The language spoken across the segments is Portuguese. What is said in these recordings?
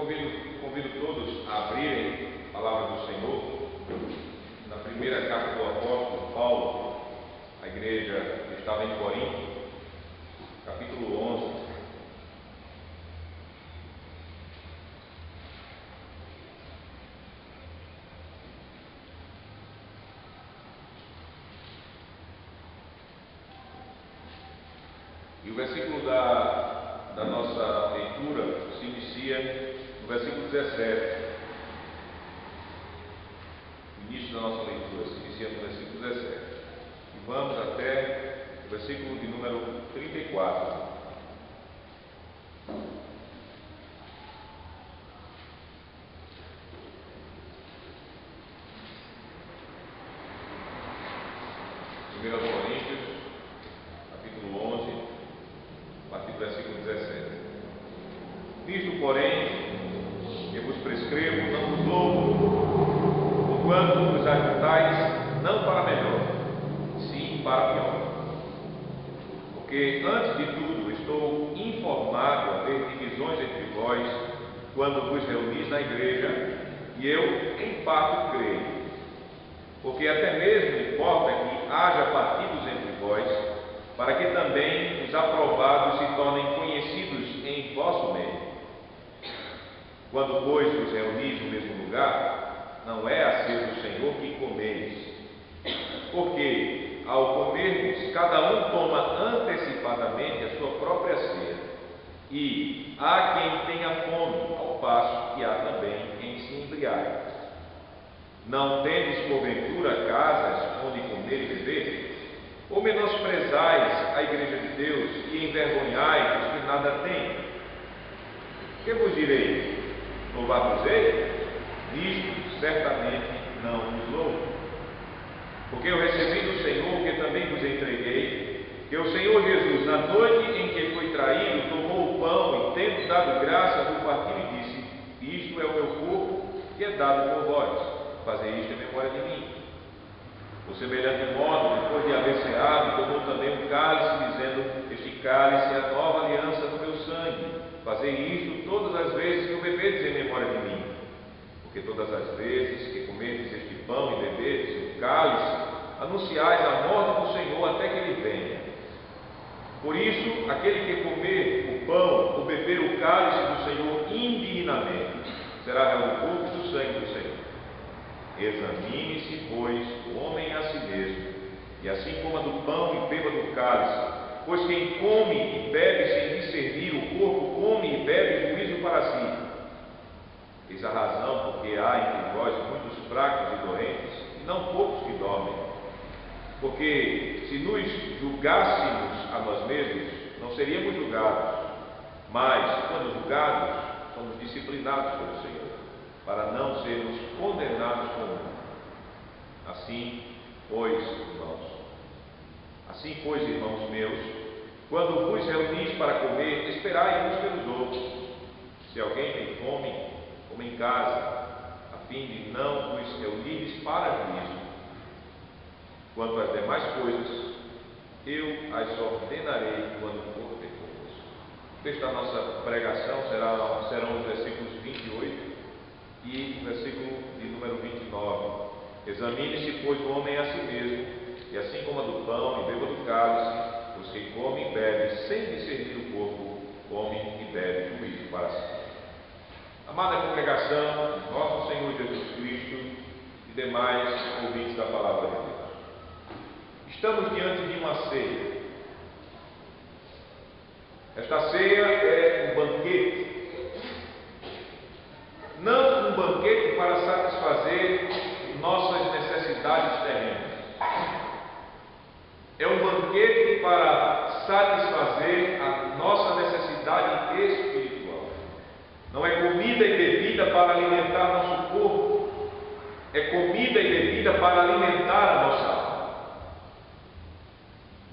convido todos a abrirem a palavra do Senhor na primeira carta do apóstolo Paulo à igreja que estava em Corinto, capítulo 11. E o versículo da nossa leitura se inicia no versículo 17. O início da nossa leitura se inicia no versículo 17. E vamos até o versículo de número 34. Primeiro Coríntios, capítulo 11, a partir do versículo 17. Nisto, porém, eu vos prescrevo, não vos louvo, porquanto vos ajuntais não para melhor, sim para pior. Porque, antes de tudo, estou informado a haver divisões entre vós, quando vos reunis na igreja, e eu, em parte, creio. Porque até mesmo importa que haja partidos entre vós, para que também os aprovados se tornem conhecidos em vosso meio. Quando, pois, vos reunis no mesmo lugar, não é a ceia do Senhor que comeis. Porque, ao comermos, cada um toma antecipadamente a sua própria ceia. E há quem tenha fome, ao passo que há também quem se embriague. Não tendes, porventura, casas onde comer e beber? Ou menosprezais a igreja de Deus e envergonhais os que nada têm? Que vos direi? Louvar-vos-ei? Nisto certamente não vos louvo. Porque eu recebi do Senhor, que também vos entreguei, que o Senhor Jesus, na noite em que foi traído, tomou o pão e, tendo dado graças, o partiu e disse: isto é o meu corpo, que é dado por vós. Fazei isto em memória de mim. Por semelhante modo, depois de haver ceado, tomou também um cálice, dizendo: este cálice é a nova aliança do meu sangue. Fazei isto todas as vezes que o bebedes em memória de mim. Porque todas as vezes que comerdes este pão e bebedes o cálice, anunciais a morte do Senhor até que ele venha. Por isso, aquele que comer o pão ou beber o cálice do Senhor indignamente, será réu do corpo e do sangue do Senhor. Examine-se, pois, o homem a si mesmo, e assim coma do pão e beba do cálice. Pois quem come e bebe sem discernir o corpo, come e bebe juízo para si. Eis a razão porque há entre vós muitos fracos e doentes, e não poucos que dormem. Porque se nos julgássemos a nós mesmos, não seríamos julgados. Mas, quando julgados, somos disciplinados pelo Senhor, para não sermos condenados com o mundo. Assim, pois, irmãos meus, quando vos reunis para comer, esperai uns pelos outros. Se alguém tem fome, coma em casa, a fim de não vos reunires para juízo. Quanto às demais coisas, eu as ordenarei quando for ter convosco. O texto da nossa pregação serão os versículos 28 e o versículo de número 29. Examine-se, pois, o homem a si mesmo, e assim coma do pão e beba do cálice. Os que comem e bebem sem discernir o corpo, comem e bebem juízo para si. Amada congregação, nosso Senhor Jesus Cristo e demais ouvintes da palavra de Deus, estamos diante de uma ceia. Esta ceia é um banquete, não um banquete para satisfazer nossas necessidades terrenas. É um banquete para satisfazer a nossa necessidade espiritual. Não é comida e bebida para alimentar nosso corpo, é comida e bebida para alimentar a nossa alma.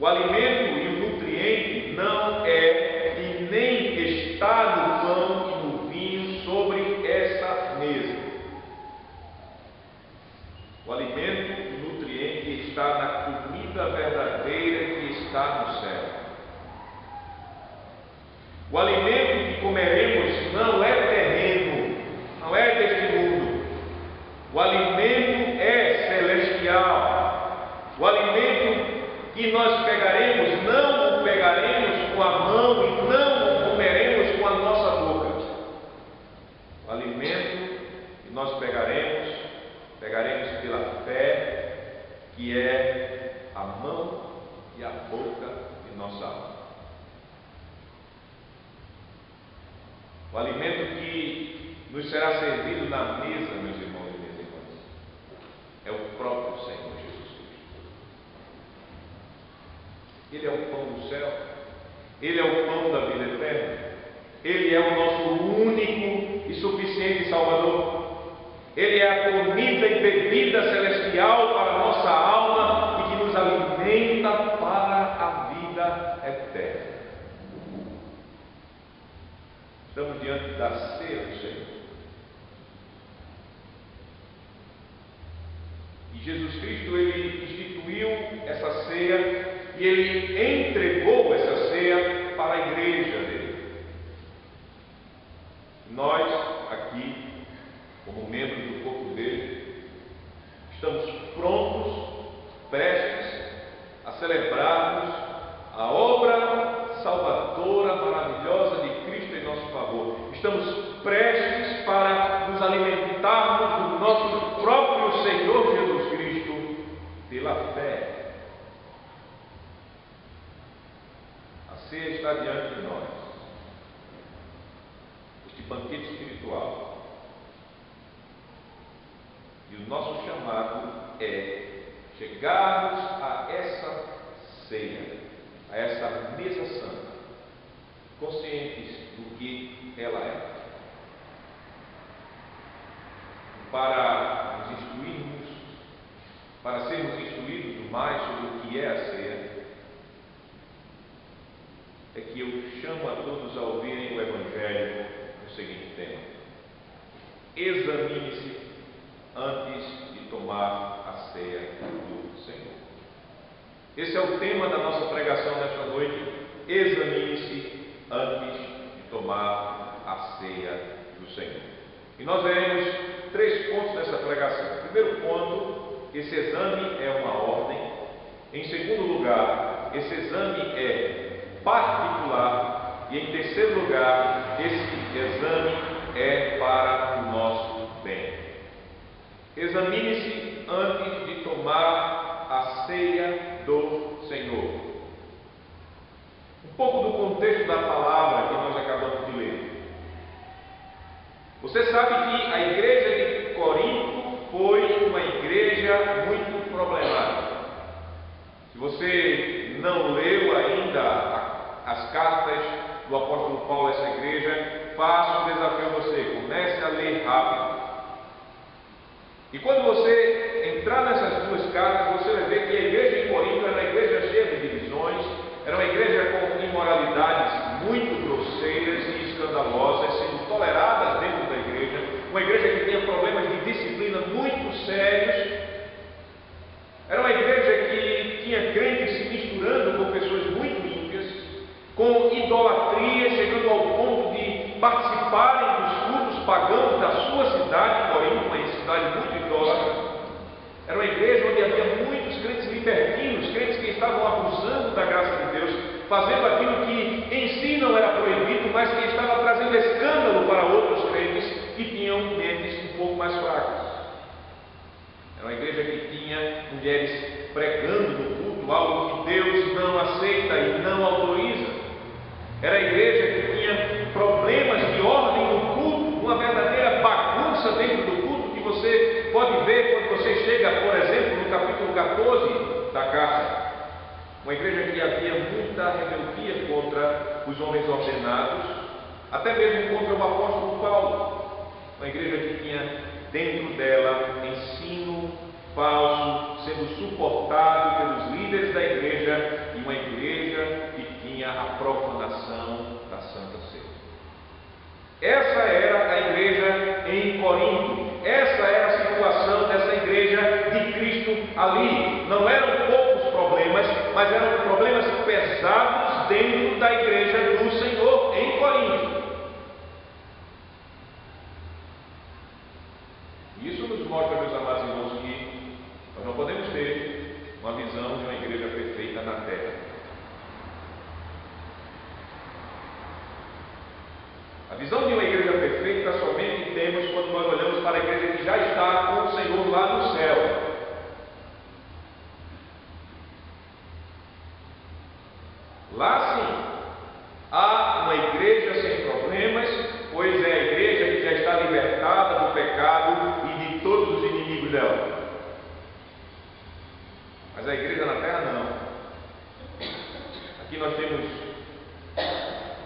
O alimento e o nutriente não é e nem está no pão e no vinho sobre essa mesa. O alimento e o nutriente está na comida verdadeira que está no céu. O alimento que comeremos não é terreno, O alimento que nos será servido na mesa, meus irmãos e minhas irmãs, é o próprio Senhor Jesus Cristo. Ele é o pão do céu, Ele é o pão da vida eterna, Ele é o nosso único e suficiente Salvador. Ele é a comida e bebida celestial para a nossa alma e que nos alimenta para a vida eterna. Estamos diante da ceia do Senhor. E Jesus Cristo, Ele instituiu essa ceia e Ele entregou essa ceia para a igreja dele. Nós, aqui, como membros do corpo dele, estamos prontos, prestes a celebrarmos a obra salvadora, maravilhosa de Cristo em nosso favor. Estamos prestes para nos alimentarmos do nosso próprio Senhor Jesus Cristo pela fé. A ceia está diante de nós. Este banquete espiritual. E o nosso chamado é chegarmos a essa ceia, a essa mesa santa, conscientes do que ela é. Para nos instruirmos, para sermos instruídos mais sobre o que é a ceia, é que eu chamo a todos a ouvirem o Evangelho no seguinte tema: examine-se antes de tomar a ceia do Senhor. Esse é o tema da nossa pregação nesta noite. Examine-se antes de tomar a ceia do Senhor. E nós veremos 3 pontos nessa pregação. Primeiro ponto, esse exame é uma ordem. Em segundo lugar, esse exame é particular. E em terceiro lugar, esse exame é para o nosso bem. Examine-se antes de tomar a ceia do Senhor. Um pouco do contexto da palavra que nós acabamos de ler. Você sabe que a igreja de Corinto foi uma igreja muito problemática. Se você não leu ainda as cartas do apóstolo Paulo a essa igreja, faço um desafio a você: comece a ler rápido. E quando você entrar nessas 2 cartas, você vai ver que a igreja de Corinto era uma igreja cheia de divisões, era uma igreja com imoralidades muito grosseiras e escandalosas, sendo toleradas dentro da igreja, uma igreja que tinha problemas de disciplina muito sérios, era uma igreja que tinha crentes se misturando com pessoas muito ímpias, com idolatria, chegando ao ponto de participarem dos cultos pagãos da sua cidade, Corinto, uma cidade muito idólatra. Era uma igreja onde havia muitos crentes libertinos, crentes que estavam abusando da graça de Deus, fazendo aquilo que em si não era proibido, mas que estava trazendo escândalo para outros crentes que tinham mentes um pouco mais fracas. Era uma igreja que tinha mulheres pregando no culto, algo que Deus não aceita e não autoriza. Era a igreja que tinha problemas de ordem no culto, uma verdadeira bagunça dentro do culto, que você pode ver quando você chega, por exemplo, no capítulo 14 da carta. Uma igreja que havia muita rebeldia contra os homens ordenados, até mesmo contra o apóstolo Paulo. Uma igreja que tinha dentro dela ensino falso, sendo suportado pelos líderes da igreja, e uma igreja que tinha a profanação da Santa Ceia. Essa era a igreja em Corinto. Essa era a situação dessa igreja de Cristo ali. Não eram poucos problemas, mas eram problemas pesados dentro da igreja do Senhor em Corinto. Isso nos mostra, meus amados irmãos, que nós não podemos ter uma visão de uma igreja perfeita na terra. A visão de uma igreja perfeita somente temos quando nós olhamos para a igreja que já está com o Senhor lá no céu. Lá sim, há uma igreja sem problemas, pois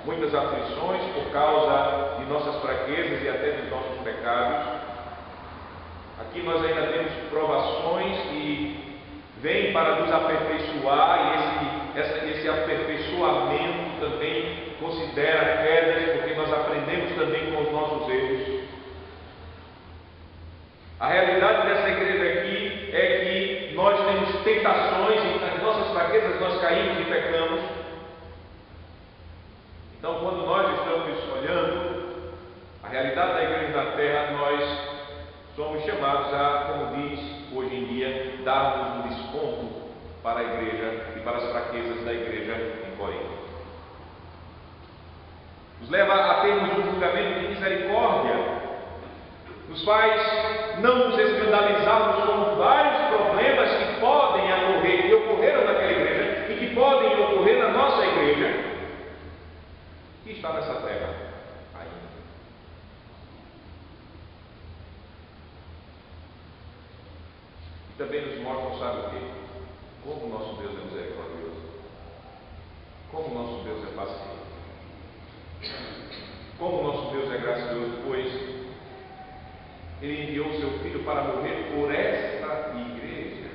muitas aflições por causa de nossas fraquezas e até dos nossos pecados. Aqui nós ainda temos provações que vêm para nos aperfeiçoar, e esse aperfeiçoamento também considera quedas, porque nós aprendemos também com os nossos erros. A realidade dessa igreja aqui é que nós temos tentações e nas nossas fraquezas nós caímos e pecamos. Então, quando nós estamos olhando a realidade da igreja na terra, nós somos chamados a, como diz hoje em dia, darmos um desconto para a igreja e para as fraquezas da igreja em Corinto. Nos leva a termos um julgamento de misericórdia, nos faz não nos escandalizarmos com vários problemas que podem ocorrer, que ocorreram naquela igreja e que podem ocorrer na nossa igreja, que está nessa terra ainda. E também nos mostra, sabe o quê? Como o nosso Deus é misericordioso, como o nosso Deus é paciente, como o nosso Deus é gracioso, pois Ele enviou o seu Filho para morrer por esta igreja.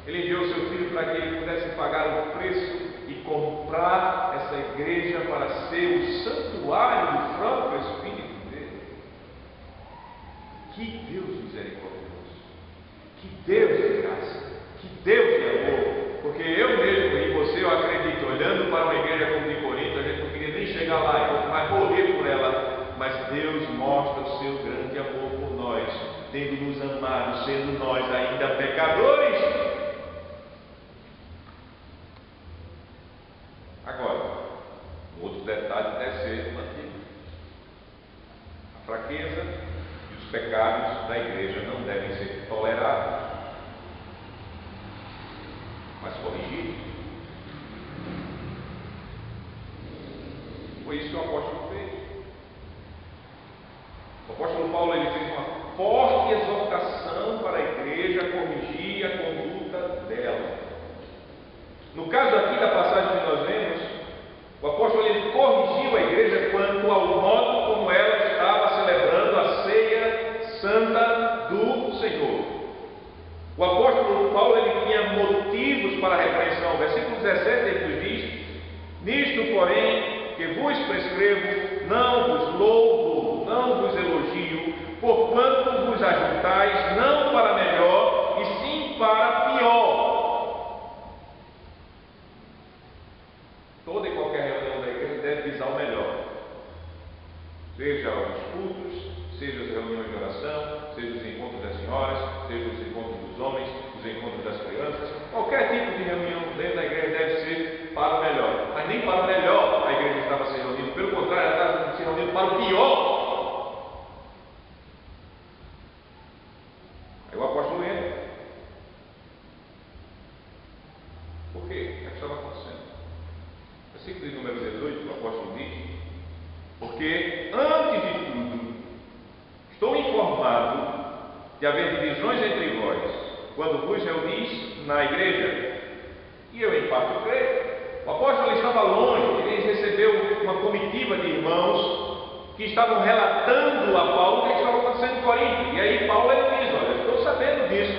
Ele enviou o seu Filho para que Ele pudesse pagar o preço e comprar essa igreja para ser o santuário do próprio Espírito dele. Que Deus misericordioso, que Deus de graça, que Deus de amor, porque eu mesmo e você, eu acredito, olhando para uma igreja como de Corinto, a gente não queria nem chegar lá e quanto mais morrer por ela, mas Deus mostra o seu grande amor por nós, tendo nos amado, sendo nós ainda pecadores. Agora, um outro detalhe deve ser mantido: a fraqueza e os pecados da igreja não devem ser tolerados, mas corrigidos. Foi isso que o apóstolo fez. O apóstolo Paulo ele fez uma forte exortação para a igreja a corrigir a conduta dela. No caso aqui da passagem que nós vemos, o apóstolo ele corrigiu a igreja quanto ao modo como ela estava celebrando a ceia santa do Senhor. O apóstolo Paulo ele tinha motivos para a repreensão. O versículo 17 ele nos diz: nisto, porém, que vos prescrevo, não vos louvo, não vos elogio, porquanto vos ajuntais não para melhor, e sim para pior. Toda e qualquer reunião da igreja deve visar o melhor. Seja os cultos, seja as reuniões de oração, seja os encontros das senhoras, seja os encontros dos homens, os encontros das crianças. Qualquer tipo de reunião dentro da igreja deve ser para o melhor. Mas nem para o melhor a igreja estava se reunindo. Pelo contrário, ela estava se reunindo para o pior. Aí o apóstolo entra. Por quê? O que estava acontecendo? Versículo de número 18, o apóstolo diz: porque antes de tudo estou informado de haver divisões entre vós, quando vos reunis na igreja, e eu em parte creio. O apóstolo estava longe, ele recebeu uma comitiva de irmãos que estavam relatando a Paulo o que estava acontecendo em Corinto. E aí Paulo ele diz: olha, estou sabendo disso.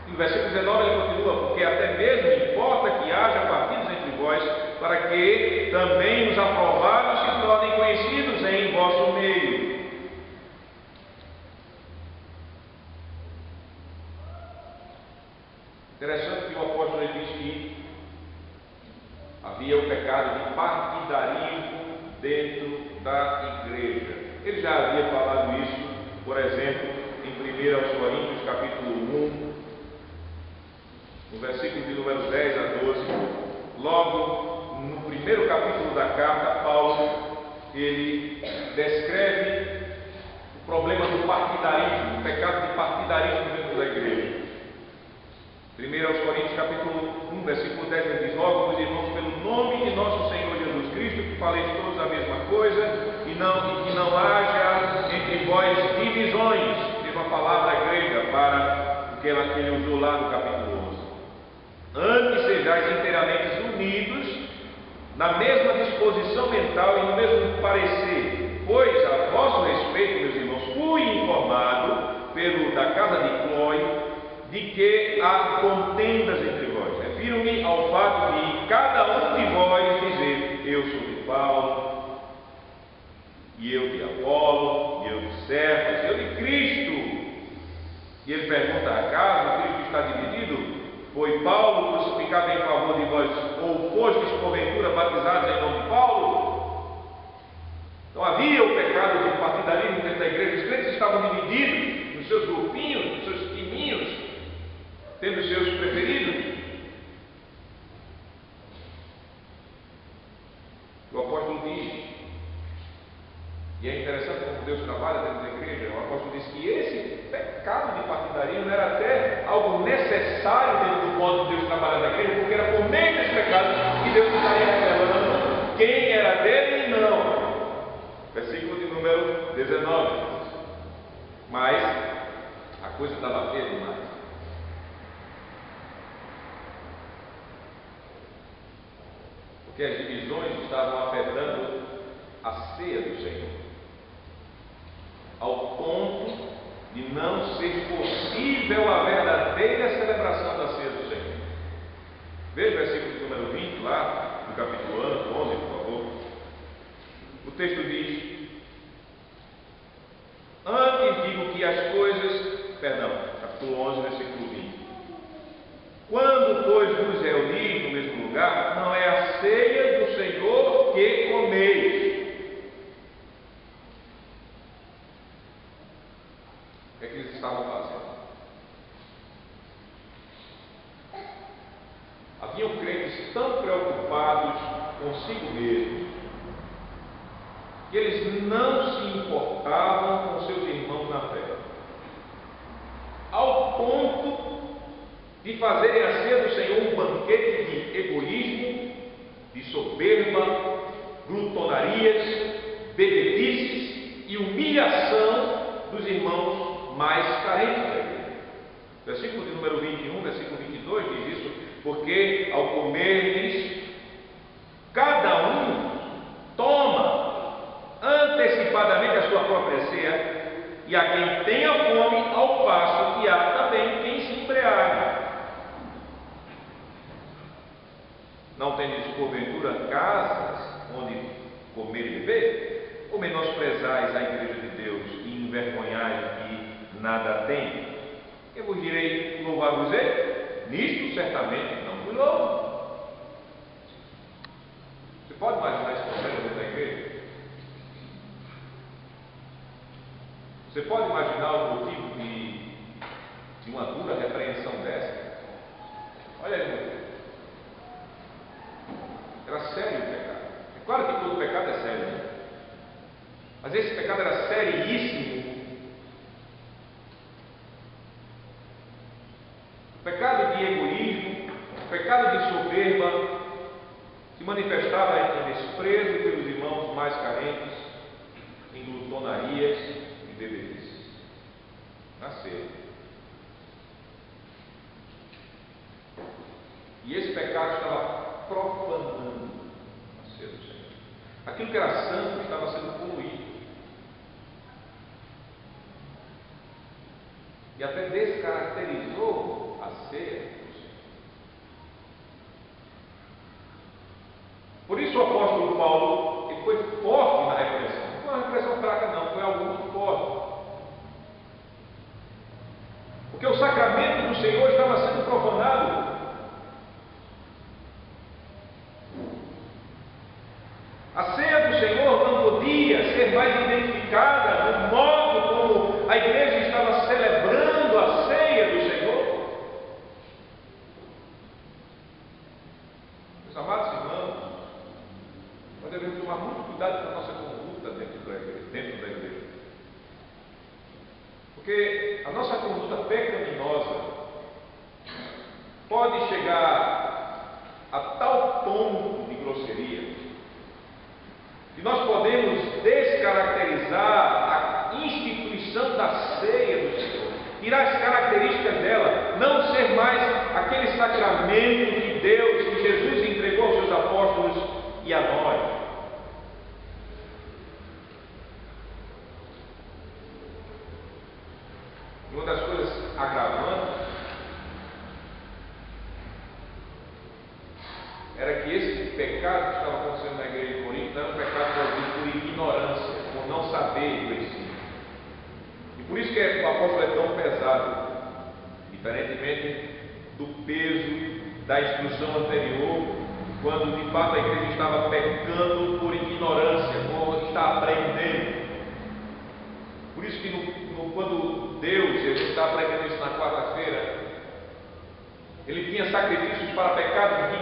E no versículo 19 ele continua: porque até mesmo importa que haja partidos entre vós, para que também os aprovados se tornem conhecidos em vosso meio. Interessante que o apóstolo ele diz que havia o pecado de partidarismo dentro da igreja. Ele já havia falado isso, por exemplo, em 1 Coríntios capítulo 1, no versículo de número 10 a 12. Logo no primeiro capítulo da carta, Paulo ele descreve o problema do partidarismo, o pecado de partidarismo dentro da igreja. 1 Coríntios capítulo 1, versículo 10, ele diz: logo, meus irmãos, pelo nome de nosso Senhor Jesus Cristo, que faleis todos a mesma coisa, e que não haja entre vós divisões. Teve uma palavra grega para o que ele usou lá no capítulo 11. Antes sejais inteiramente unidos na mesma disposição mental e no mesmo parecer, pois a vosso respeito, meus irmãos, fui informado pelo da casa de Cloe de que há contendas entre vós. Refiro-me ao fato de cada um de vós dizer: eu sou de Paulo, e eu de Apolo, e eu de Cefas, e eu de Cristo. E ele pergunta: acaso Cristo está dividido? Foi Paulo crucificado em favor de vós, ou fostes porventura batizados em nome de Paulo? Então havia o pecado de partidarismo dentro da igreja. Os crentes estavam divididos nos seus grupinhos, nos seus timinhos, tendo os seus preferidos. O apóstolo diz, e é interessante como Deus trabalha dentro da igreja, o apóstolo diz que esse pecado de partidarismo era até algo necessário dentro do modo de Deus trabalhar na igreja, porque era por meio desse pecado que Deus estaria revelando quem era dele e não. Versículo de número 19. Mas a coisa estava feia demais. Porque as divisões estavam afetando a ceia do Senhor, ao ponto de não ser possível a verdadeira celebração da ceia do Senhor. Veja o versículo número 20 lá, do capítulo 11, por favor. O texto diz: antes digo que as coisas, capítulo 11, versículo 20. Quando, pois, vos reunis no mesmo lugar, não é a ceia do Senhor que comeis. O que é que eles estavam fazendo? Haviam crentes tão preocupados consigo mesmos que eles não se importavam com seus irmãos na fé, ao ponto de fazerem a ceia do Senhor um banquete de egoísmo, de soberba, glutonarias, bebedices e humilhação dos irmãos mais carentes da igreja. Versículo de número 21, versículo 22 diz isso: porque ao comerdes, cada um toma antecipadamente a sua própria ceia, e a quem tenha fome, ao passo que há também quem se embriague. Não tendes porventura casas onde comer e beber? Ou menosprezais a igreja de Deus e envergonhais o que nada tem? Eu vos direi: louvar-vos-ei? Nisto certamente não vos louvo. Você pode imaginar esse problema dentro da igreja? Você pode imaginar o motivo de uma dura repreensão dessa? Olha aí, meu Deus. Era sério o pecado. É claro que todo pecado é sério, né? Mas esse pecado era seríssimo. O pecado de egoísmo, o pecado de soberba se manifestava em desprezo pelos irmãos mais carentes, em glutonarias e bebedices. Na ceia. E esse pecado estava profanando a ceia do Senhor. Aquilo que era santo estava sendo poluído. E até descaracterizou a ceia do Senhor. Por isso o apóstolo Paulo, ele foi forte na repreensão. Não foi uma repreensão fraca não, foi algo muito forte. Porque o sacramento do Senhor estava sendo profanado. A ceia do Senhor não podia ser mais identificada no modo como a igreja estava celebrando a ceia do Senhor. Meus amados irmãos, nós devemos tomar muito cuidado com a nossa conduta dentro da igreja. Porque a nossa conduta pecaminosa pode chegar a tal tom de grosseria que nós podemos descaracterizar a instituição da ceia do Senhor, tirar as características dela, não ser mais aquele sacramento de Deus que Jesus entregou aos seus apóstolos e apóstolo é tão pesado? Diferentemente do peso da instrução anterior, quando de fato a igreja estava pecando por ignorância, por estar aprendendo. Por isso que quando Deus, ele está aprendendo isso na quarta-feira, ele tinha sacrifícios para pecados de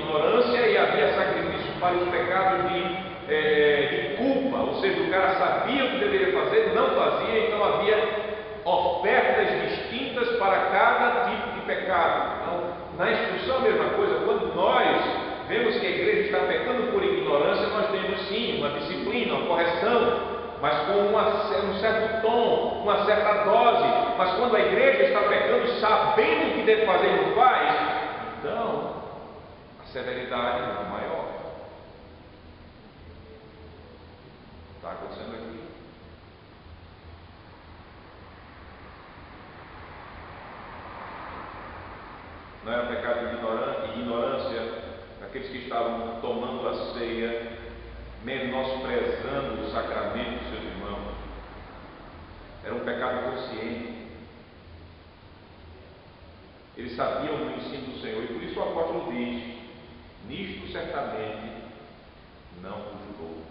ignorância e havia sacrifícios para os pecados de culpa, ou seja, o cara sabia o que deveria fazer, não fazia, então havia ofertas distintas para cada tipo de pecado. Então, na instrução a mesma coisa. Quando nós vemos que a igreja está pecando por ignorância, nós temos sim uma disciplina, uma correção, mas com um certo tom, uma certa dose. Mas quando a igreja está pecando sabendo o que deve fazer e não faz, então a severidade é muito maior. Está acontecendo aqui. Não era pecado de ignorância daqueles que estavam tomando a ceia, menosprezando o sacramento dos seus irmãos. Era um pecado consciente. Eles sabiam do ensino do Senhor, e por isso o apóstolo diz: nisto certamente não vos julgou.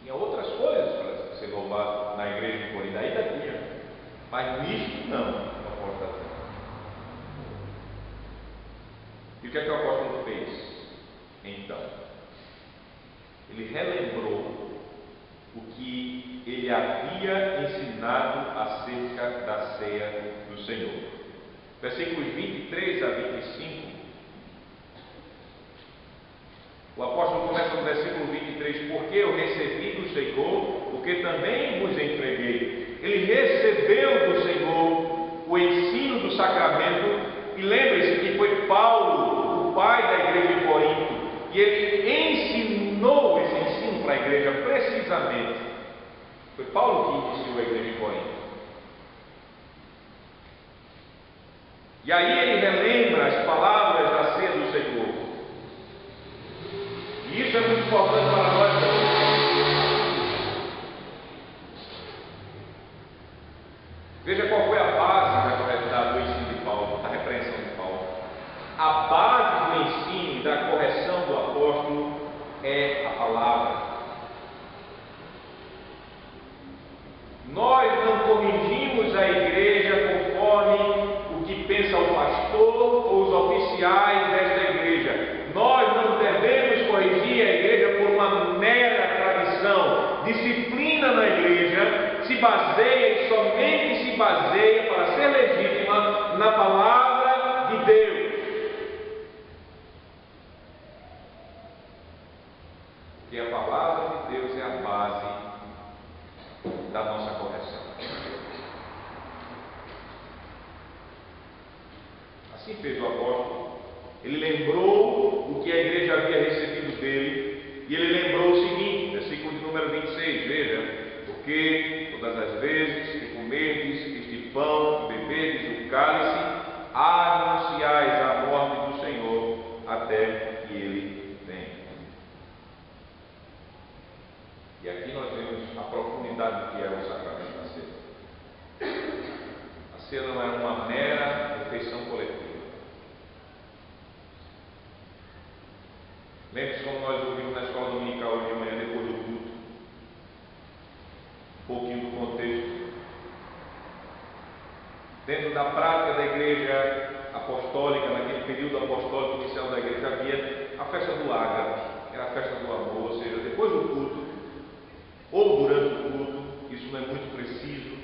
Tinha outras coisas para ser louvado na igreja de Corinto, ainda tinha, mas nisto não, o apóstolo está dizendo. E o que é que o apóstolo fez? Então, ele relembrou o que ele havia ensinado acerca da ceia do Senhor. Versículos 23 a 25. O apóstolo começa no versículo 23: porque eu recebi do Senhor o que também vos entreguei. Ele recebeu do Senhor o ensino do sacramento, e lembre-se que foi Paulo, o pai da igreja de Corinto, e ele ensinou esse ensino para a igreja precisamente. Foi Paulo que iniciou a igreja de Corinto. E aí ele relembra as palavras da ceia do Senhor. E isso é muito importante para nós também. Veja qual foi a base do ensino de Paulo, da repreensão de Paulo. A base do ensino e da correção do apóstolo é a palavra. Nós não corrigimos a igreja conforme o que pensa o pastor ou os oficiais desta igreja. Nós não devemos corrigir a igreja por uma mera tradição. Disciplina na igreja se baseia e somente se baseia, para ser legítima, na palavra de Deus. Que a palavra de Deus é a base da nossa correção. Assim fez o apóstolo. Ele lembrou o que a igreja havia recebido dele, e ele lembrou o seguinte, versículo de número 26, veja: porque todas as vezes que comerdes este pão e beberdes o cálice, anunciais a morte do Senhor até que ele venha. E aqui nós vemos a profundidade do que é o sacramento da ceia. A ceia não é uma mera refeição coletiva. Lembre-se como nós ouvimos na escola dominical hoje de manhã, depois do culto, um pouquinho do contexto. Dentro da prática da igreja apostólica, naquele período apostólico inicial da igreja, havia a festa do ágape, que era a festa do amor, ou seja, depois do culto, ou durante o culto, isso não é muito preciso,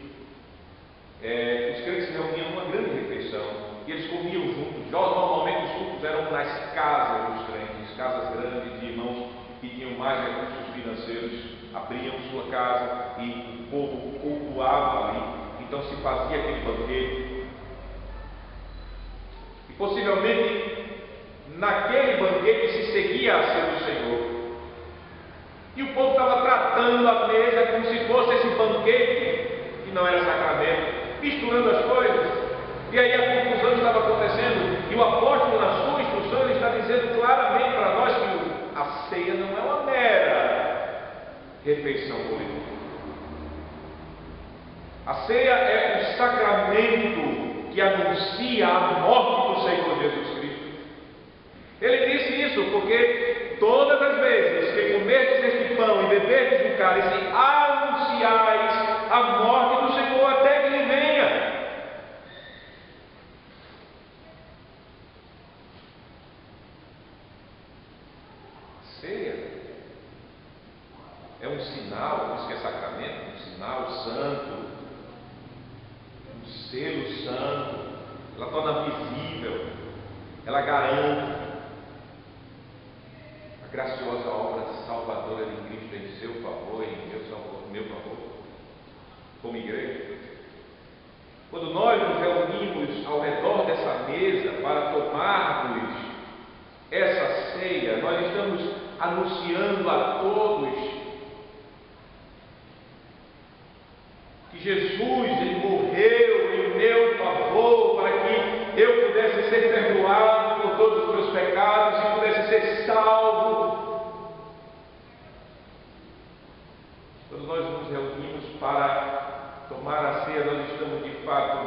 os crentes se reuniam numa grande refeição, e eles comiam juntos. Normalmente os cultos eram nas casas dos crentes, casas grandes de irmãos que tinham mais recursos financeiros, abriam sua casa e o povo cultuava ali. Então se fazia aquele banquete, e possivelmente naquele banquete se seguia a ceia do Senhor, e o povo estava tratando a mesa como se fosse esse banquete que não era sacramento, misturando as coisas. E aí a confusão estava acontecendo, e o apóstolo, na sua instrução, ele está dizendo claramente para nós que a ceia não é uma mera refeição coletiva. A ceia é o sacramento que anuncia a morte do Senhor Jesus Cristo. Ele disse isso porque todas as vezes que comerdes este pão e beberdes o cálice, anunciais a morte do Senhor até que ele venha. A ceia é um sinal, por isso que é sacramento, um sinal santo, um selo santo. Ela torna visível, ela garante a graciosa obra salvadora de Cristo em seu favor e em meu favor, como igreja. Quando nós nos reunimos ao redor dessa mesa para tomarmos essa ceia, nós estamos anunciando a todos que Jesus, ele morreu em meu favor para que eu pudesse ser perdoado por todos os meus pecados e pudesse ser salvo. Quando nós nos reunimos para tomar a ceia, nós estamos de fato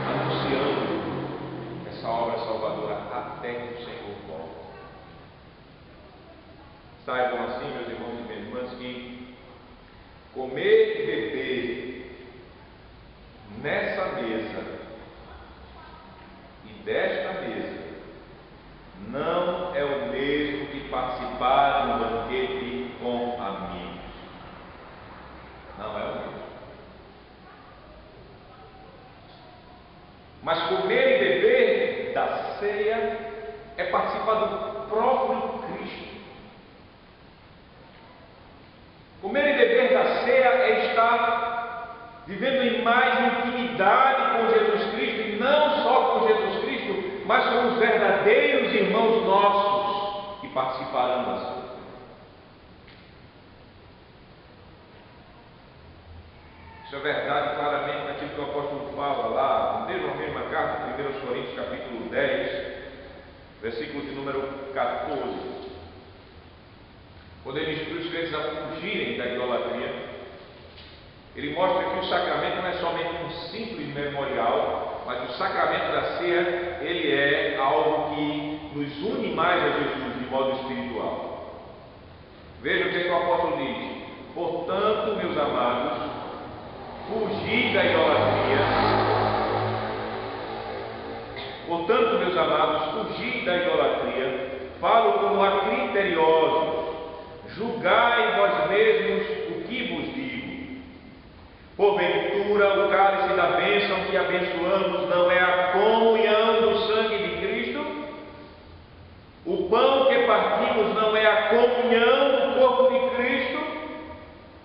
anunciando essa obra salvadora até que o Senhor volte. Saibam assim, meus irmãos e minhas irmãs, que comer e beber nessa mesa e desta mesa não é o mesmo que participar de um banquete com amigos. Não é o mesmo. Mas comer e beber da ceia é participar do próprio Cristo. Comer e beber da ceia é estar vivendo em mais intimidade com Jesus Cristo, e não só com Jesus Cristo, mas com os verdadeiros irmãos nossos que participarão da ceia. Isso é verdade claramente naquilo que o apóstolo fala lá, mesmo a mesma carta, 1 Coríntios capítulo 10, versículo de número 14. Quando ele instrui os crentes a fugirem da idolatria, ele mostra que o sacramento não é somente um simples memorial, mas o sacramento da ceia, ele é algo que nos une mais a Jesus de modo espiritual. Veja o que o apóstolo diz: portanto, meus amados, fugi da idolatria. Portanto, meus amados, fugi da idolatria. Falo como a criteriosos. Julgai vós mesmos o que vos digo. Porventura, o cálice da bênção que abençoamos não é a comunhão do sangue de Cristo? O pão que partimos não é a comunhão do corpo de Cristo?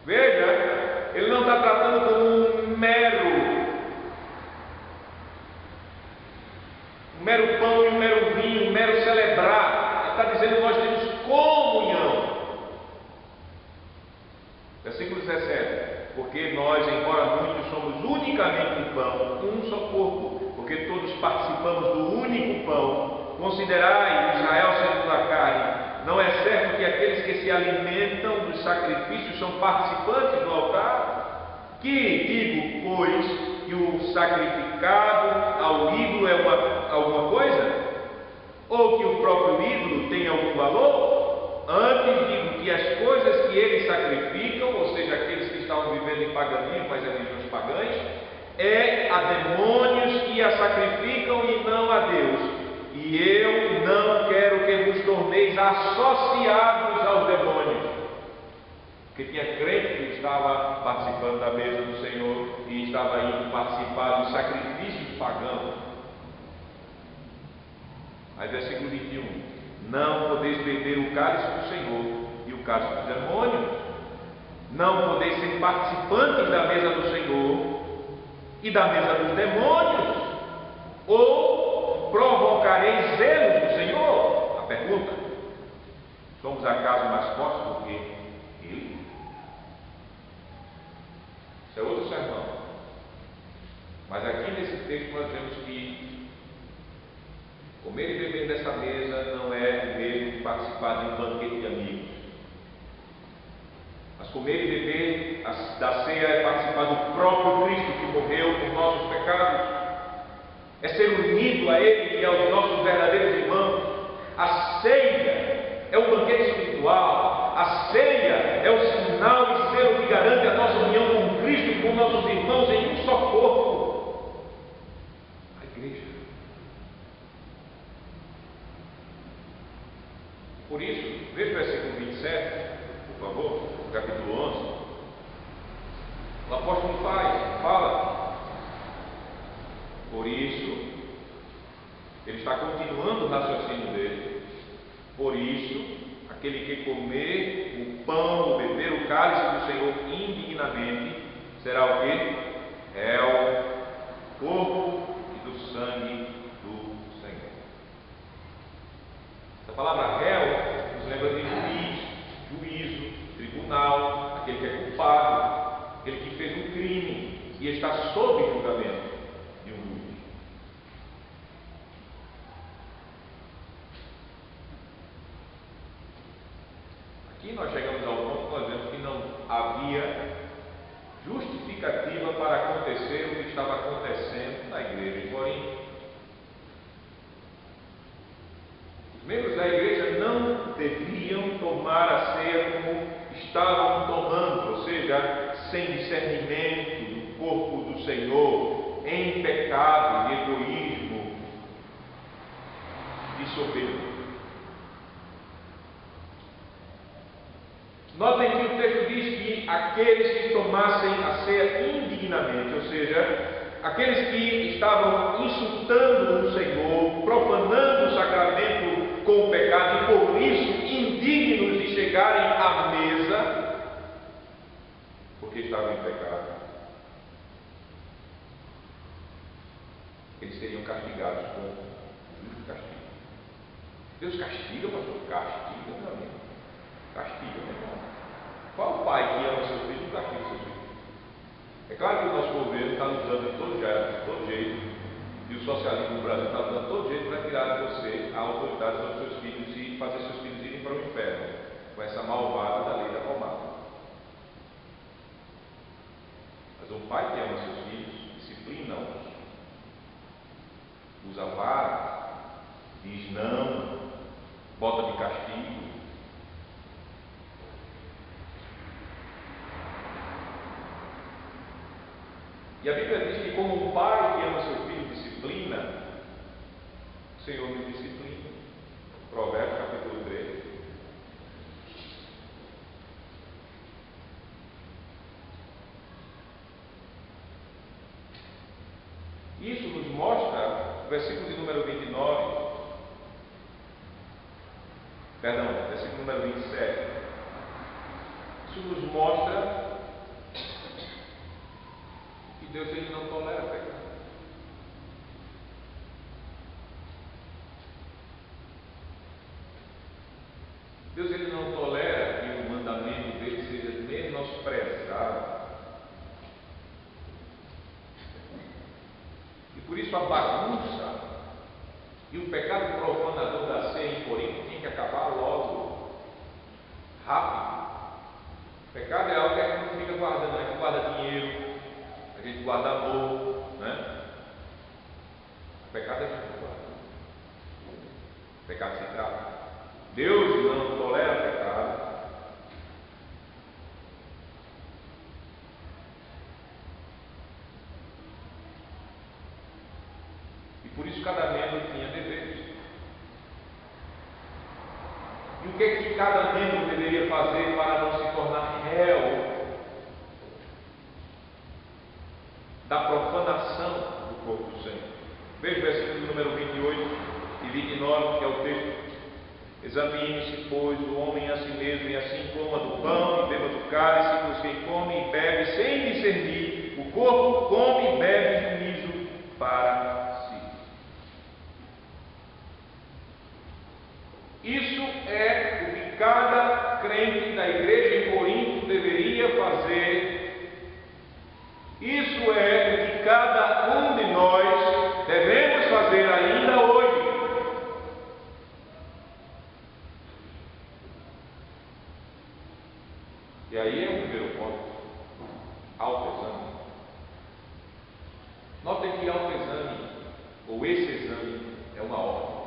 Veja, ele não está tratando como um mero pão e um mero vinho, um mero celebrar. Ele está dizendo que nós temos comunhão. Versículo 17: porque nós, embora muitos, somos unicamente um pão, um só corpo, porque todos participamos do único pão. Considerai Israel segundo a carne. Não é certo que aqueles que se alimentam dos sacrifícios são participantes do altar? Que digo, pois, que o sacrificado ao ídolo é alguma coisa? Ou que o próprio ídolo tem algum valor? Antes digo que as coisas que eles sacrificam, ou seja, aqueles que estavam vivendo em paganismo, as religiões pagãs, é a demônios que a sacrificam e não a Deus. E eu não quero que vos torneis associados aos demônios. Porque tinha crente que estava participando da mesa do Senhor e estava indo participar dos sacrifícios pagãos. Aí versículo 21. Não podeis beber o cálice do Senhor e o cálice dos demônios. Não podeis ser participantes da mesa do Senhor e da mesa dos demônios. Ou provocareis zelos do Senhor? A pergunta: somos acaso mais fortes do que Ele? Isso é outro sermão. Mas aqui nesse texto nós vemos que comer e beber dessa mesa não é o mesmo que participar de um banquete de amigos. comer e beber da ceia é participar do próprio Cristo que morreu por nossos pecados, é ser unido a Ele e aos nossos verdadeiros irmãos. A ceia é o banquete espiritual, a ceia é o sinal e selo que garante a nossa união com Cristo e com nossos irmãos em um só corpo, a igreja. Por isso, veja o versículo 27, por favor, capítulo 11. O apóstolo fala. Por isso, ele está continuando o raciocínio dele. Por isso, aquele que comer o pão ou beber o cálice do Senhor indignamente, será o quê? Réu do corpo e do sangue do Senhor. Essa palavra réu nos lembra de juízo, tribunal, aquele que é culpado, aquele que fez um crime e está sob julgamento de um juiz. Aqui nós chegamos ao ponto que nós vemos que não havia justificativa para acontecer o que estava acontecendo na igreja em Corinto. Os membros da igreja não deviam tomar a ceia como estavam tomando, ou seja, sem discernimento do corpo do Senhor, em pecado e egoísmo e soberba. Notem que o texto diz que aqueles que tomassem a ceia indignamente, ou seja, aqueles que estavam insultando o Senhor, profanando o sacramento com o pecado e por isso indignos de chegarem à mesa, porque estavam em pecado, eles seriam castigados com justo castigo. Deus castiga, pastor? Castiga, meu amigo. Castiga, meu irmão. Qual pai que ama seu filho não castiga seu filho? É claro que o nosso governo está nos dando de todo jeito, e o socialismo no Brasil está dando todo jeito para tirar de você a autoridade sobre seus filhos e fazer seus filhos irem para o inferno, com essa malvada da lei da pomada. Mas um pai que ama seus filhos, disciplina-os, usa vara, diz não, bota de castigo. E a Bíblia diz que como um pai que ama seu filho disciplina, o Senhor me disciplina. Provérbios capítulo 13. Isso nos mostra, versículo de número 29, versículo número 27. Isso nos mostra que Deus ele não tolera pecado. Deus ele não tolera que o mandamento dele seja menosprezado. E por isso a bagunça e o pecado profanador da ceia em Corinto tinha que acabar logo, rápido. O pecado é algo que a gente não fica guardando, a gente guarda dinheiro, a gente guarda amor, né? O pecado a gente não guarda. O pecado se trata. Deus não tolera pecado. E por isso cada membro tinha deveres. E o que é que cada membro deveria fazer para não se tornar réu da profanação do corpo do Senhor? Veja o versículo número 28 e 29, que é o texto. Examine-se, pois, o homem a si mesmo, e assim coma do pão e beba do cálice, pois quem come e bebe sem discernir o corpo, come e bebe juízo para si. Isso é o que cada crente da igreja em Corinto deveria fazer. Isso é o que cada um de nós devemos fazer ainda hoje. E aí é um autoexame, ou esse exame, é uma ordem.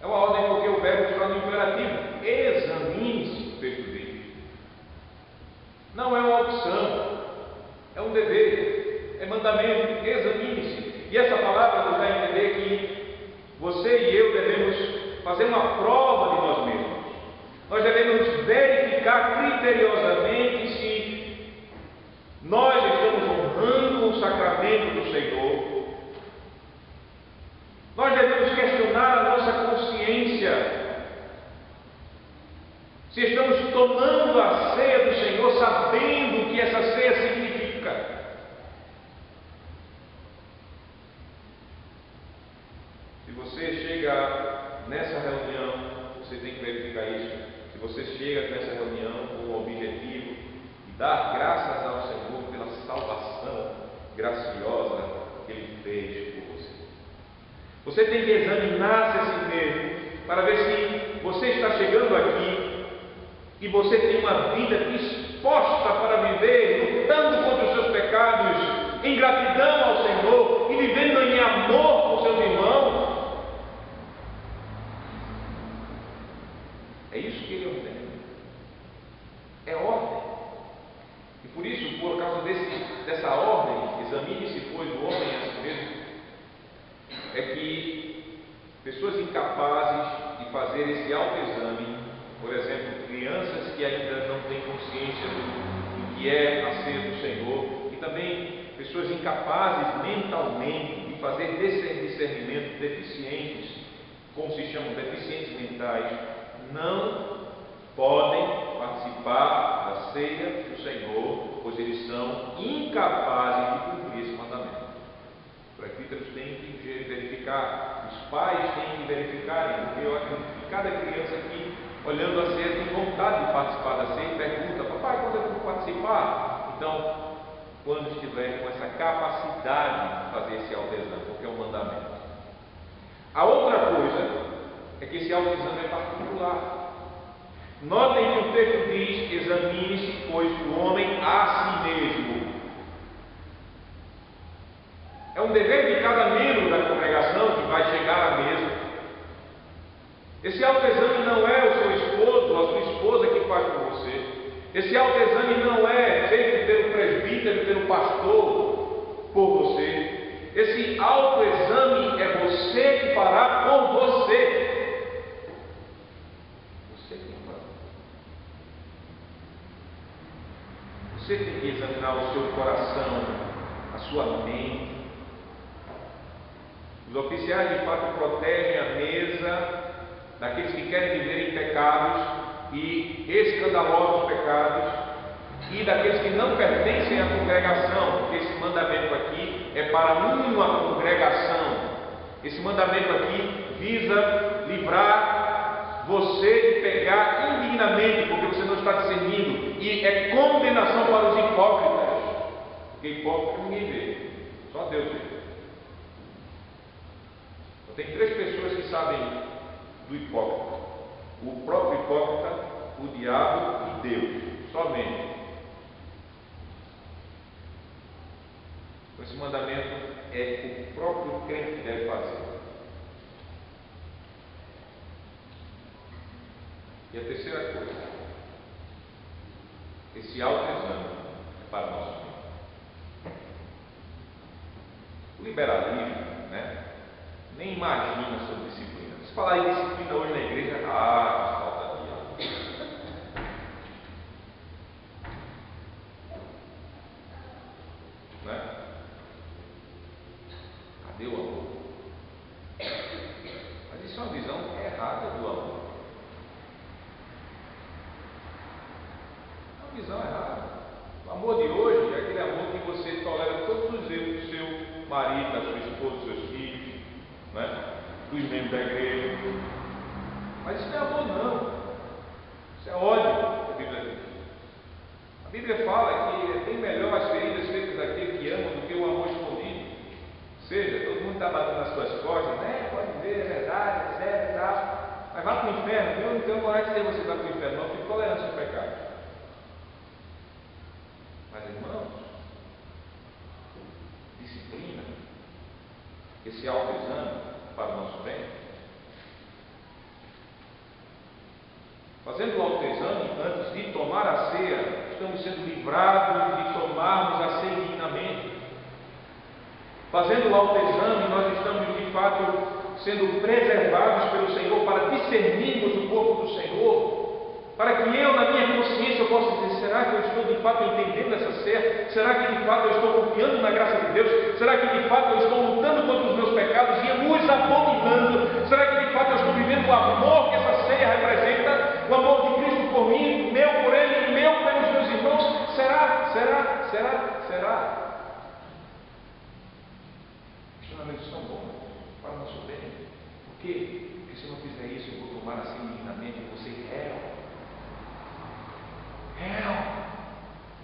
É uma ordem porque o verbo está no imperativo. Examine-se, o texto diz. Não é uma opção, é um dever, é mandamento. Examine-se. E essa palavra nos dá a entender que você e eu devemos fazer uma prova de nós mesmos. Nós devemos verificar criteriosamente se nós estamos honrando o sacramento do Senhor. Nós devemos questionar a nossa consciência. Se estamos tomando a ceia do Senhor sabendo o que essa ceia significa. Se você chega nessa reunião, você tem que verificar isso. Se você chega nessa reunião com o objetivo de dar graças ao Senhor pela salvação graciosa que Ele fez por você. Você tem que examinar-se a si mesmo para ver se você está chegando aqui e você tem uma vida disposta para viver, lutando contra os seus pecados, em gratidão ao Senhor e vivendo em amor com seus irmãos. É isso que Ele ordena. É ordem. E por isso, por causa dessa ordem, examine-se, pois, o homem a si mesmo, é que pessoas incapazes de fazer esse autoexame, por exemplo, crianças que ainda não têm consciência do que é a ceia do Senhor, e também pessoas incapazes mentalmente de fazer discernimento, deficientes, como se chamam, deficientes mentais, não podem participar da ceia do Senhor, pois eles são incapazes de cumprir esse mandamento. Os presbíteros têm que verificar, os pais têm que verificarem, porque eu acredito que cada criança aqui, olhando a ceia, tem vontade de participar da ceia e pergunta: papai, quando eu vou participar? Então, quando estiver com essa capacidade de fazer esse autoexame, porque é um mandamento. A outra coisa é que esse autoexame é particular. Notem que o texto diz: examine-se, pois, o homem a si mesmo. É um dever de cada membro da congregação que vai chegar à mesa. Esse autoexame não é o seu esposo ou a sua esposa que faz por você. Esse autoexame não é feito pelo presbítero, pelo pastor, por você. Esse autoexame é você que fará por você. Você tem que examinar o seu coração, a sua mente. Os oficiais de fato protegem a mesa daqueles que querem viver em pecados e escandalosos pecados, e daqueles que não pertencem à congregação, porque esse mandamento aqui é para uma congregação. Esse mandamento aqui visa livrar você de pegar indignamente, porque você não está discernindo, e é condenação para os hipócritas, porque hipócrita ninguém vê, só Deus vê. Tem três pessoas que sabem do hipócrita: o próprio hipócrita, o diabo e Deus, somente. Esse mandamento é o próprio crente que deve fazer. E a terceira coisa, esse autoexame é para nós. O liberalismo, nem imagina sobre disciplina. Se falar em disciplina hoje na igreja, falta diálogo. Cadê o amor? Mas isso é uma visão errada do amor. É uma visão errada. O amor de hoje é aquele amor que você tolera todos os erros do seu marido, da sua esposa, dos seus filhos, dos membros da igreja. Mas isso não é amor, não. Isso é ódio, a Bíblia diz. A Bíblia fala que é bem melhor as feridas feitas daquele que ama do que o amor escondido. Ou seja, todo mundo está batendo nas suas costas, pode ver, é verdade, etc e tal. Mas vá para o inferno. Eu não tenho coragem de dizer você vai para o inferno, não, eu fico tolerando seus pecados. Mas, irmãos, disciplina, esse autoexame para o nosso bem. Fazendo o autoexame antes de tomar a ceia, estamos sendo livrados de tomarmos a ceia dignamente. Fazendo o autoexame, nós estamos de fato sendo preservados pelo Senhor para discernirmos o corpo do Senhor, para que eu, na minha consciência, eu possa dizer: será que eu estou de fato entendendo essa ceia? Será que de fato eu estou confiando na graça de Deus? Será que de fato eu estou lutando contra os meus pecados e os abominando? Será que de fato eu estou vivendo o amor que essa ceia representa? O amor de Cristo por mim, meu por Ele e meu pelos meus irmãos? Será? Questionamentos tão bons para o nosso bem. Por quê? Porque se eu não fizer isso, eu vou tomar assim dignamente, eu vou ser réu,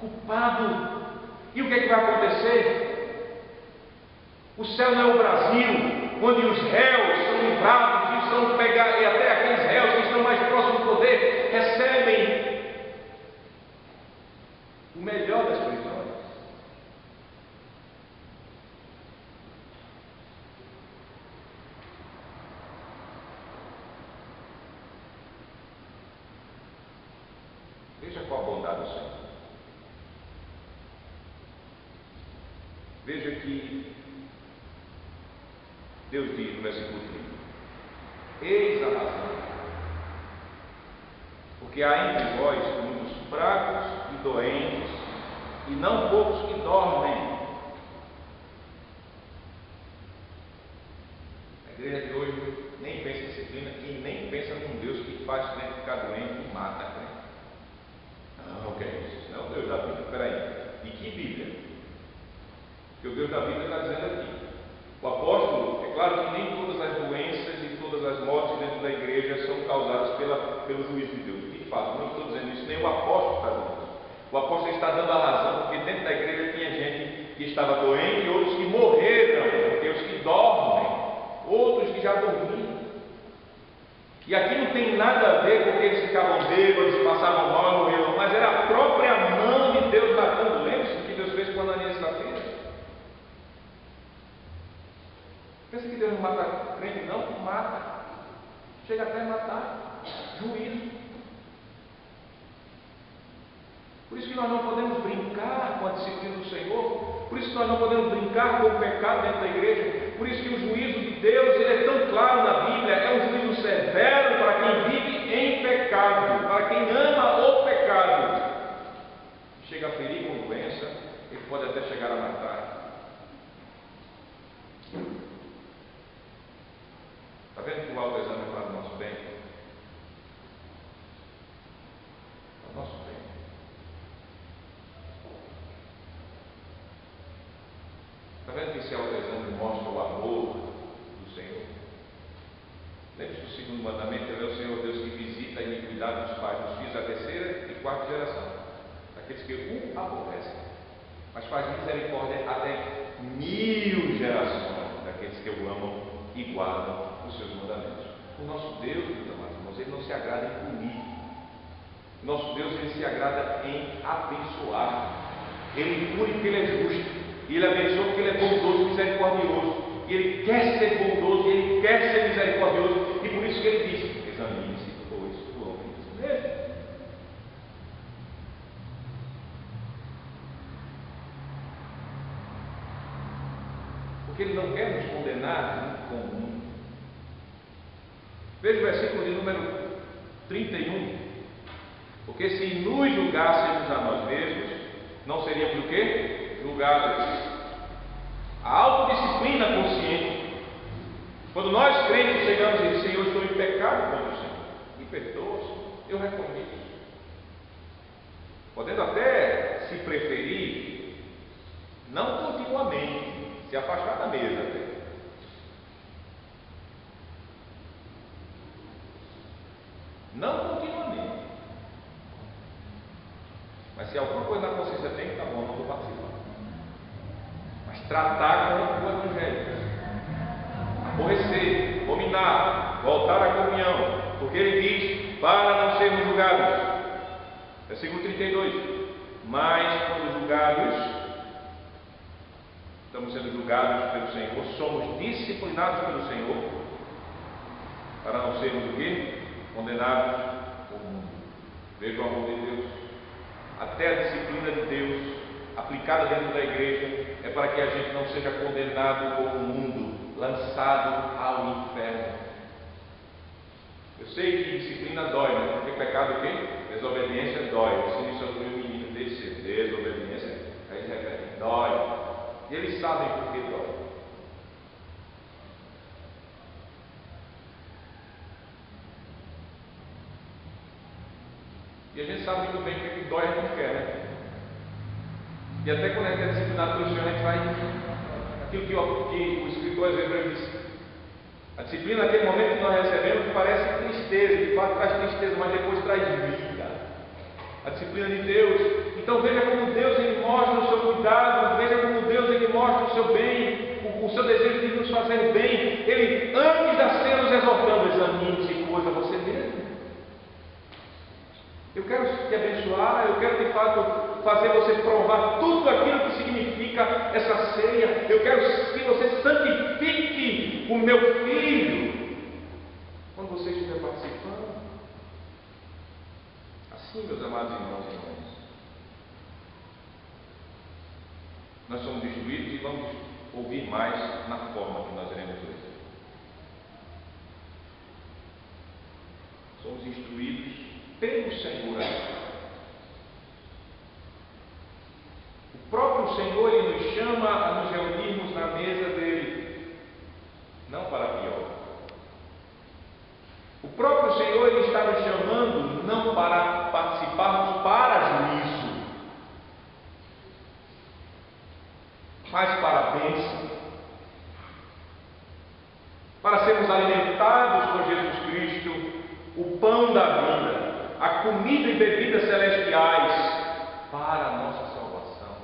culpado. E o que é que vai acontecer? O céu não é o Brasil, onde os réus são livrados e são pegar, e até aqueles réus que estão mais próximos do poder recebem o melhor das prisões. Veja qual a bondade do Senhor. Veja que Deus diz no versículo 30: eis a razão, porque há entre vós muitos fracos e doentes, e não poucos que dormem. A igreja de hoje nem pensa em disciplina e nem pensa num Deus que faz o crente ficar doente e mata a crente. Não, o que é isso? Não é o Deus da Bíblia. Espera aí. E que Bíblia? Porque o Deus da Bíblia está dizendo aqui. O apóstolo, é claro que nem todas as doenças e todas as mortes dentro da igreja são causadas pelo juízo de Deus. De fato, não estou dizendo isso, nem o apóstolo está dizendo isso. O apóstolo está dando a razão, porque dentro da igreja tinha gente que estava doente e outros que morreram, porque os que dormem, outros que já dormiam. E aqui não tem nada a ver com que eles ficavam bêbados, passavam mal, morreram, mas era a própria mão de Deus matando. Lembre-se do que Deus fez com Ananias e Safira. Pensa que Deus não mata crente? Não, mata. Chega até a matar. Juízo. Por isso que nós não podemos brincar com a disciplina do Senhor. Por isso que nós não podemos brincar com o pecado dentro da igreja. Por isso que o juízo de Deus, ele é tão claro na Bíblia. É um juízo severo para quem vive em pecado, para quem ama o pecado. Chega a ferir com doença, ele pode até chegar a matar. Está vendo que o autoexame é para o nosso bem? Para o nosso bem. Está vendo que esse autoexame mostra o amor do Senhor? Lembre-se do segundo mandamento: é o Senhor Deus que visita a iniquidade dos pais dos filhos da terceira e quarta geração, daqueles que o aborrecem, mas faz misericórdia até 1000 gerações daqueles que o amam e guardam os seus mandamentos. O nosso Deus, meus amados irmãos, ele não se agrada em punir. O nosso Deus, ele se agrada em abençoar. Ele pune porque ele é justo. E ele abençoa porque ele é bondoso e misericordioso. E ele quer ser bondoso, e ele quer ser misericordioso. E por isso que ele diz: examine-se, pois, o homem de si mesmo. Porque ele não quer nos condenar no comum. Veja o versículo de número 31. Porque se nos julgássemos a nós mesmos, não seríamos o quê? Julgados. A autodisciplina consciente. Quando nós crentes chegamos e dizemos: Senhor, estou em pecado contra o Senhor, me perdoa, eu reconheço. Podendo até, se preferir, não continuamente, se afastar da mesa até. Não continuamente. Mas se alguma coisa na consciência tem, tá bom, não vou participar. Mas tratar com o evangelho. Aborrecer, dominar, voltar à comunhão. Porque ele diz: para não sermos julgados. Versículo 32. Mas quando julgados, estamos sendo julgados pelo Senhor, somos disciplinados pelo Senhor, para não sermos o quê? Condenados pelo mundo. Veja o amor de Deus. Até a disciplina de Deus, aplicada dentro da igreja, é para que a gente não seja condenado como o mundo, lançado ao inferno. Eu sei que disciplina dói, né? Porque pecado o quê? Desobediência dói. Eu ensino isso ao meu menino desde cedo. Desobediência, aí repete, dói. E eles sabem por que dói. E a gente sabe muito bem que dói a gente quer, né? E até quando a gente é disciplinado pelo Senhor, a gente vai aquilo que o escritor às vezes diz. A disciplina, naquele momento que nós recebemos, parece tristeza, de fato traz tristeza, mas depois traz vida. A disciplina de Deus. Então veja como Deus ele mostra o seu cuidado, veja como Deus ele mostra o seu bem, o seu desejo de nos fazer bem. Ele, antes da ceia, nos exortando, examine-se coisa você mesmo. Eu quero te abençoar, eu quero de fato fazer você provar tudo aquilo que significa essa ceia. Eu quero que você santifique o meu filho quando você estiver participando. Assim, meus amados irmãos e irmãs, nós somos instruídos e vamos ouvir mais na forma que nós iremos ler. Somos instruídos pelo Senhor. O próprio Senhor ele nos chama a nos reunirmos na mesa dele, não para pior. O próprio Senhor ele está nos chamando não para participarmos para juízo, mas para a bênção, para sermos alimentados por Jesus Cristo, o pão da vida, a comida e bebida celestiais para a nossa salvação,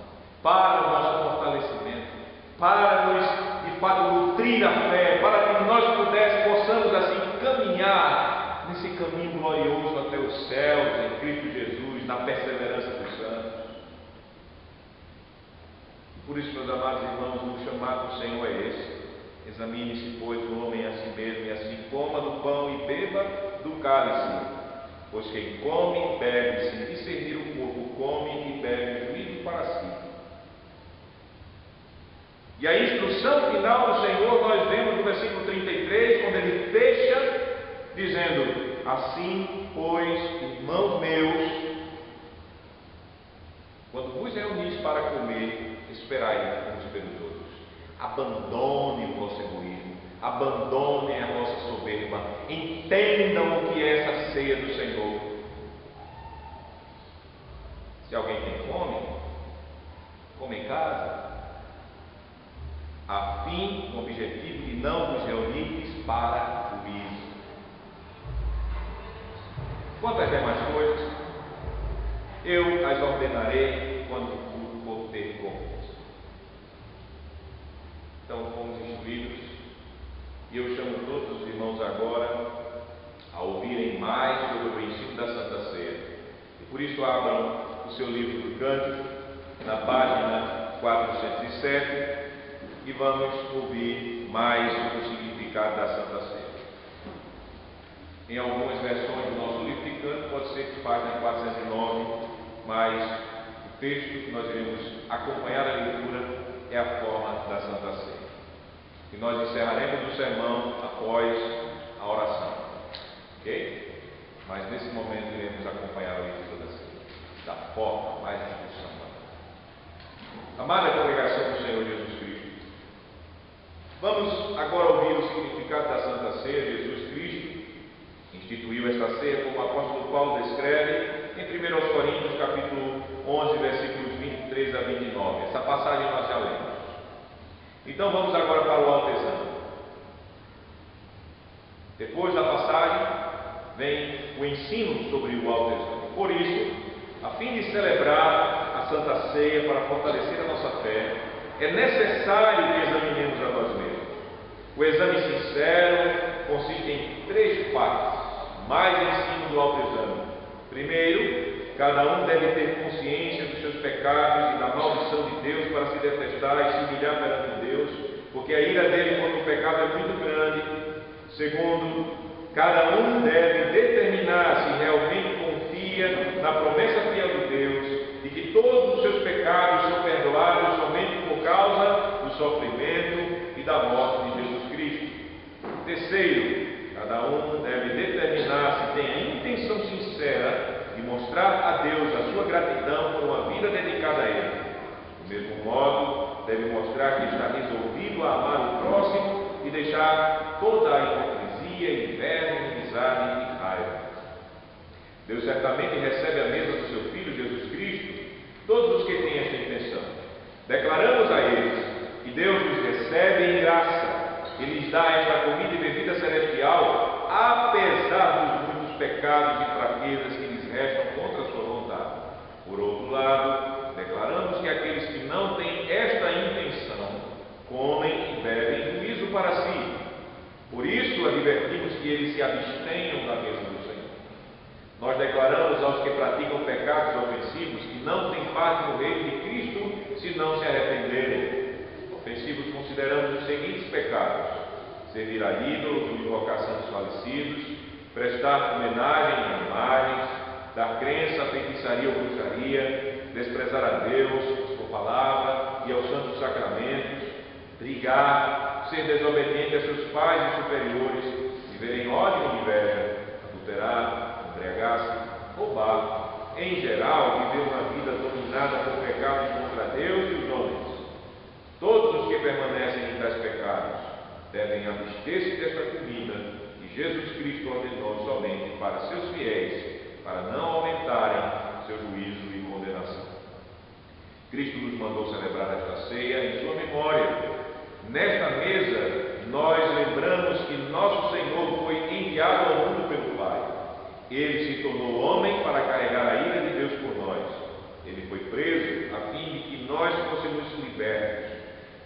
para o nosso fortalecimento, para nos, de fato, nutrir a fé, para que nós possamos assim caminhar nesse caminho glorioso até os céus, em Cristo Jesus, na perseverança dos santos. Por isso, meus amados irmãos, o chamado do Senhor é esse: examine-se, pois, o homem a si mesmo, e assim coma do pão e beba do cálice. Pois quem come e bebe, sem discernir o corpo, come e bebe juízo para si. E a instrução final do Senhor nós vemos no versículo 33, quando ele fecha, dizendo: assim, pois, irmãos meus, quando vos reunis para comer, esperai uns pelos outros. Abandone o vosso egoísmo, abandonem a vossa soberba, entendam o que é essa ceia do Senhor. Se alguém tem fome, come em casa, a fim, com o objetivo de não vos reunirdes para juízo. Quanto às demais coisas, eu as ordenarei quando for ter como. Então fomos instruídos, e eu chamo todos os irmãos agora a ouvirem mais sobre o princípio da Santa Ceia. E por isso abram o seu livro do Cântico, na página 407, e vamos ouvir mais sobre o significado da Santa Ceia. Em algumas versões do nosso livro de Cântico, pode ser que página 409, mas o texto que nós iremos acompanhar a leitura é a forma da Santa Ceia. E nós encerraremos o sermão após a oração. Ok? Mas nesse momento iremos acompanhar a leitura da ceia, da forma mais institucional. Amada congregação do Senhor Jesus Cristo, vamos agora ouvir o significado da Santa Ceia. Jesus Cristo instituiu esta ceia, como o apóstolo Paulo descreve em 1 Coríntios capítulo 11, versículos 23 a 29. Essa passagem nós já lemos. Então vamos agora para o alto exame. Depois da passagem vem o ensino sobre o alto exame. Por isso, a fim de celebrar a Santa Ceia para fortalecer a nossa fé, é necessário que examinemos a nós mesmos. O exame sincero consiste em 3 partes, mais ensino do autoexame. Primeiro, cada um deve ter consciência dos seus pecados e da maldição maldição de Deus para se detestar e se humilhar perante Deus, porque a ira dele contra o pecado é muito grande. Segundo, cada um deve determinar se realmente confia na promessa fiel de Deus de que todos os seus pecados são perdoados somente por causa do sofrimento e da morte de Jesus Cristo. Terceiro, cada um deve determinar se tem a intenção sincera de mostrar a Deus a sua gratidão por uma vida dedicada a Ele. Do mesmo modo, deve mostrar que está resolvido a amar o próximo e deixar toda a hipocrisia, inveja, inimizade e raiva. Deus certamente recebe à mesa do seu Filho Jesus Cristo todos os que têm esta intenção. Declaramos a eles que Deus os recebe em graça e lhes dá esta comida e bebida celestial, apesar dos muitos pecados e fraquezas que lhes restam contra a sua vontade. Por outro lado, declaramos que aqueles que não têm esta intenção comem e bebem juízo para si. Por isso, advertimos que eles se abstenham da mesa do Senhor. Nós declaramos aos que praticam pecados ofensivos que não têm parte no reino de Cristo se não se arrependerem. Ofensivos consideramos os seguintes pecados: servir a ídolos ou invocação dos falecidos, prestar homenagem a imagens, dar crença à feitiçaria ou bruxaria, desprezar a Deus, a sua palavra e aos santos sacramentos, brigar, ser desobediente a seus pais e superiores, viver em ódio e inveja, adulterar, embriagar-se, roubar, em geral, viver uma vida dominada por pecados contra Deus e os homens. Todos os que permanecem em tais pecados devem abster-se desta comida que Jesus Cristo ordenou somente para seus fiéis, para não aumentarem seu juízo e condenação. Cristo nos mandou celebrar esta ceia em sua memória. Nesta mesa, nós lembramos que nosso Senhor foi enviado ao mundo pelo Pai. Ele se tornou homem para carregar a ira de Deus por nós. Ele foi preso a fim de que nós fôssemos libertos.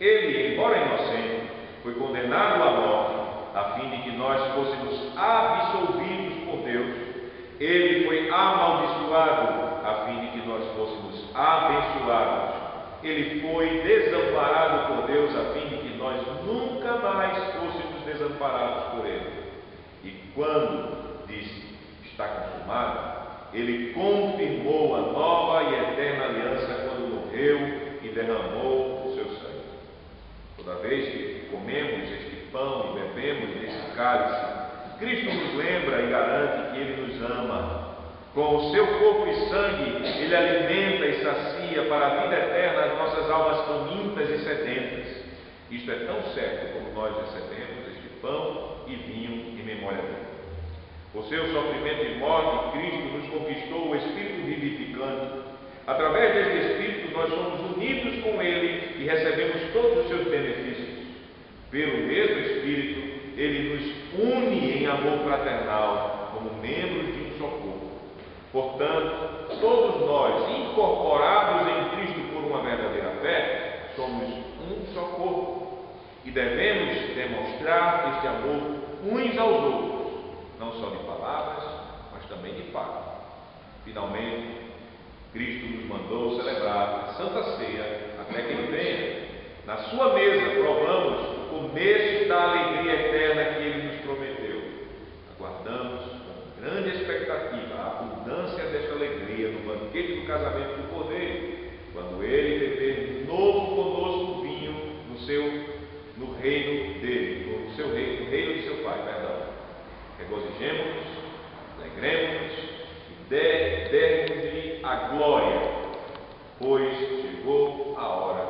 Ele, embora inocente, foi condenado à morte, a fim de que nós fôssemos absolvidos por Deus. Ele foi amaldiçoado, a fim de que nós fôssemos abençoados. Ele foi desamparado por Deus, a fim de que nós nunca mais fôssemos desamparados por Ele. E quando disse, está consumado, Ele confirmou a nova e eterna aliança quando morreu e derramou o seu sangue. Toda vez que comemos este pão e bebemos desse cálice, Cristo nos lembra e garante que Ele nos ama. Com o seu corpo e sangue, Ele alimenta e sacia para a vida eterna as nossas almas famintas e sedentas. Isto é tão certo como nós recebemos este pão e vinho em memória dele. Por seu sofrimento e morte, Cristo nos conquistou o Espírito vivificante. Através deste Espírito, nós somos unidos com Ele e recebemos todos os seus benefícios. Pelo mesmo Espírito, Ele nos une em amor fraternal, como membros de um só corpo. Portanto, todos nós, incorporados em Cristo por uma verdadeira fé, somos um só corpo. E devemos demonstrar este amor uns aos outros, não só de palavras, mas também de fato. Finalmente, Cristo nos mandou celebrar a Santa Ceia até que Ele venha. Na sua mesa provamos o começo da alegria eterna que Ele nos prometeu. Aguardamos com grande expectativa a abundância desta alegria no banquete do casamento do Cordeiro, quando Ele beber de novo conosco o vinho no reino dele, no reino de seu Pai, perdão. Regozijemo-nos, alegremos-nos e demos-lhe a glória, pois chegou a hora